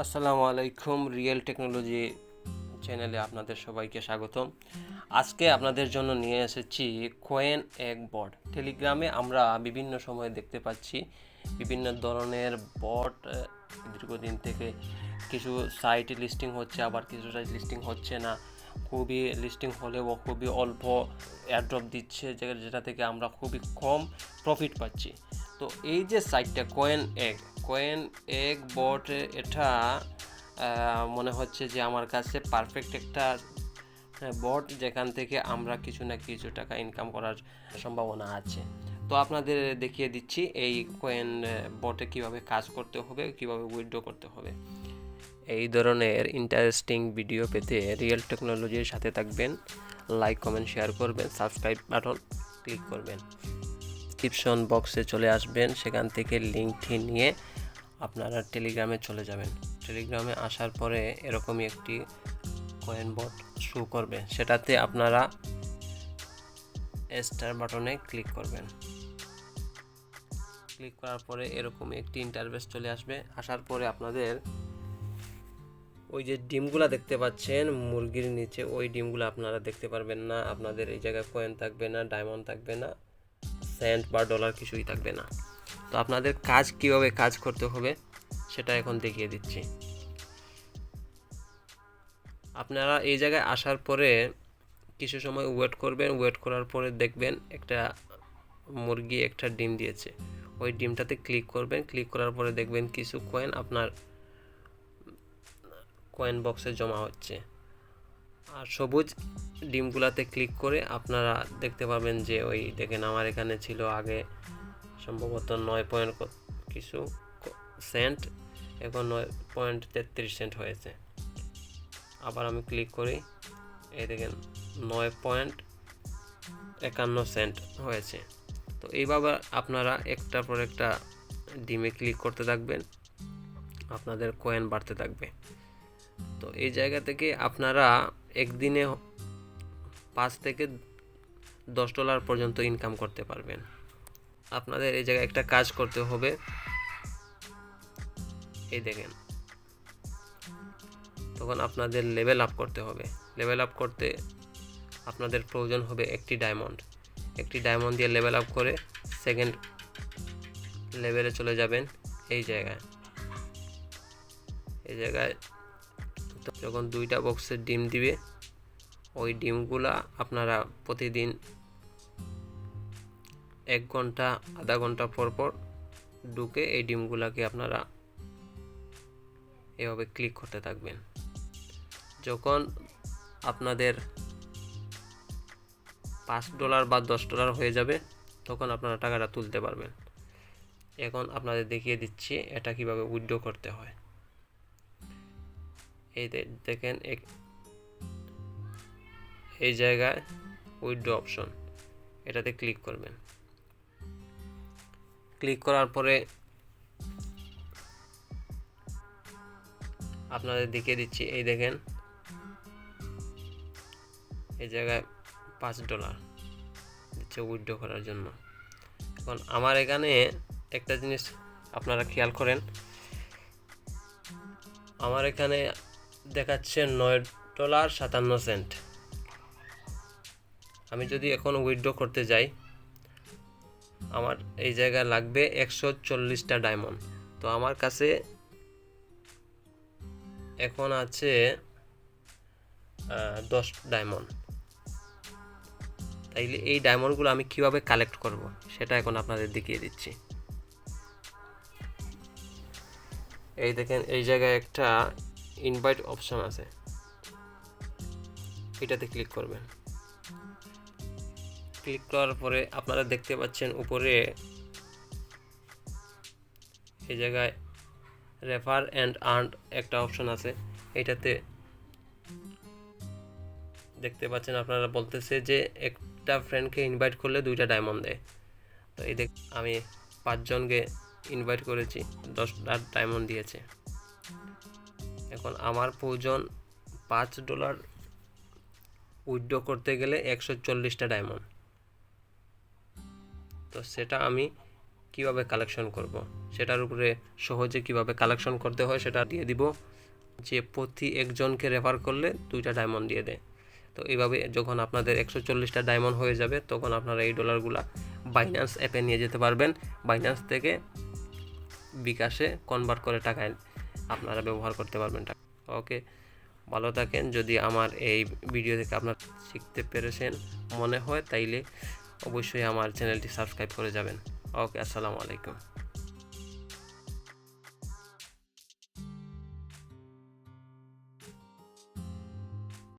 আসসালামু আলাইকুম। Real technology চ্যানেলে আপনাদের সবাইকে স্বাগতম। আজকে আপনাদের জন্য নিয়ে এসেছি কোয়েনএগ বট। টেলিগ্রামে আমরা বিভিন্ন সময়ে দেখতে পাচ্ছি বিভিন্ন ধরনের বট দীর্ঘদিন থেকে কিছু সাইট লিস্টিং হচ্ছে, আবার কিছু সাইট লিস্টিং হচ্ছে না। খুবই লিস্টিং হলেও খুবই অল্প এয়ারড্রপ দিচ্ছে, যেটা থেকে আমরা খুবই কম প্রফিট পাচ্ছি। তো এই যে সাইটটা কোয়েনএগ বট, এটা মনে হচ্ছে যে আমার কাছে পারফেক্ট একটা বট, যেখান থেকে আমরা কিছু না কিছু টাকা ইনকাম করার সম্ভাবনা আছে। তো আপনাদের দেখিয়ে দিচ্ছি এই কয়েন বটে কিভাবে কাজ করতে হবে, কিভাবে উইথড্র করতে হবে। এই ধরনের ইন্টারেস্টিং ভিডিও পেতে রিয়েল টেকনোলজির সাথে থাকবেন। লাইক, কমেন্ট, শেয়ার করবেন, সাবস্ক্রাইব বাটন ক্লিক করবেন। ডিসক্রিপশন বক্সে চলে আসবেন, সেখান থেকে লিঙ্কটি নিয়ে আপনারা টেলিগ্রামে চলে যাবেন। টেলিগ্রামে আসার পরে এরকমই একটি কয়েন বট শো করবে, সেটাতে আপনারা স্টার বাটনে ক্লিক করবেন। ক্লিক করার পরে এরকম একটি ইন্টারফেস চলে আসবে। আসার পরে আপনাদের ওই যে ডিমগুলা দেখতে পাচ্ছেন মুরগির নিচে, ওই ডিমগুলো আপনারা দেখতে পারবেন না। আপনাদের এই জায়গায় কয়েন থাকবে না, ডায়মন্ড থাকবে না, সেন্ট বা ডলার কিছুই থাকবে না। তো আপনাদের কিভাবে কাজ করতে হবে সেটা এখন দেখিয়ে দিচ্ছি। আপনারা এই জায়গায় আসার পরে কিছু সময় ওয়েট করবেন। ওয়েট করার পরে দেখবেন একটা মুরগি একটা ডিম দিয়েছে, ওই ডিমটাতে ক্লিক করবেন। ক্লিক করার পরে দেখবেন কিছু কয়েন আপনার কয়েন বক্সে জমা হচ্ছে। আর সবুজ ডিমগুলাতে ক্লিক করে আপনারা দেখতে পাবেন যে ওই দেখেন আমার এখানে ছিল আগে সম্ভবত 9 কিছু সেন্ট, এখন 9.33 হয়েছে। আবার আমি ক্লিক করি, এই দেখেন 9.51 হয়েছে। তো এইভাবে আপনারা একটার পর একটা ডিমে ক্লিক করতে থাকবেন, আপনাদের কয়েন বাড়তে থাকবে। তো এই জায়গা থেকে আপনারা একদিনে 5 থেকে $10 পর্যন্ত ইনকাম করতে পারবেন। আপনাদের এই জায়গায় একটা কাজ করতে হবে। এই দেখেন, তখন আপনাদের লেভেল আপ করতে হবে। লেভেল আপ করতে আপনাদের প্রয়োজন হবে একটি ডায়মন্ড দিয়ে লেভেল আপ করে সেকেন্ড লেভেলে চলে যাবেন। এই জায়গায় যখন 2টা বক্সের ডিম দিবে, ওই ডিমগুলা আপনারা প্রতিদিন 1 ঘন্টা আধা ঘন্টা পর পর ঢুকে এই ডিমগুলাকে আপনারা এভাবে ক্লিক করতে থাকবেন। যখন আপনাদের $5 বা $10 হয়ে যাবে, তখন আপনারা টাকাটা তুলতে পারবেন। এখন আপনাদের দেখিয়ে দিচ্ছি এটা কিভাবে উইথড্র করতে হয়। এই দেখেন এই জায়গায় উইথড্র অপশন, এটাতে ক্লিক করবেন। ক্লিক করার পরে আপনাদের দেখিয়ে দিচ্ছি, এই দেখেন এই জায়গায় $5 দিচ্ছে উইথড্র করার জন্য। এখন আমার এখানে একটা জিনিস আপনারা খেয়াল করেন, আমার এখানে দেখাচ্ছে $9.57। আমি যদি এখন উইথড্র করতে যাই, আমার এই জায়গায় লাগবে 140টা ডায়মন্ড। তো আমার কাছে এখন আছে 10 ডায়মন্ড। তাইলে এই ডায়মন্ডগুলো আমি কিভাবে কালেক্ট করব সেটা এখন আপনাদের দেখিয়ে দিচ্ছি। এই দেখেন এই জায়গায় একটা ইনভাইট অপশন আছে, এটাতে ক্লিক করবেন। ক্লিক করার পরে আপনারা দেখতে পাচ্ছেন উপরে এই জায়গায় রেফার অ্যান্ড আর্ন একটা অপশন আছে। এটাতে দেখতে পাচ্ছেন আপনারা বলতেছে যে একটা ফ্রেন্ডকে ইনভাইট করলে 2টা ডায়মন্ড দেয়। তো এই আমি 5 জনকে ইনভাইট করেছি, 10টা ডায়মন্ড দিয়েছে। এখন আমার প্রয়োজন $5 উইথড্র করতে গেলে 140টা ডায়মন্ড। তো সেটা আমি কিভাবে কালেকশন করব সেটার উপরে সহজে কিভাবে কালেকশন করতে হয় সেটা দিয়ে দিব, যে প্রতি একজনকে রেফার করলে 2টা ডায়মন্ড দিয়ে দেয়। তো এইভাবে যখন আপনাদের 140টা ডায়মন্ড হয়ে যাবে তখন আপনারা এই ডলারগুলা বাইন্যান্স অ্যাপে নিয়ে যেতে পারবেন। বাইন্যান্স থেকে বিকাশে কনভার্ট করে টাকায় আপনারা ব্যবহার করতে পারবেন। ওকে, ভালো থাকেন। যদি আমার এই ভিডিও থেকে আপনারা শিখতে পেরেছেন মনে হয় তাইলে অবশ্যই আমার চ্যানেলটি সাবস্ক্রাইব করে যাবেন। ওকে, আসসালামু আলাইকুম।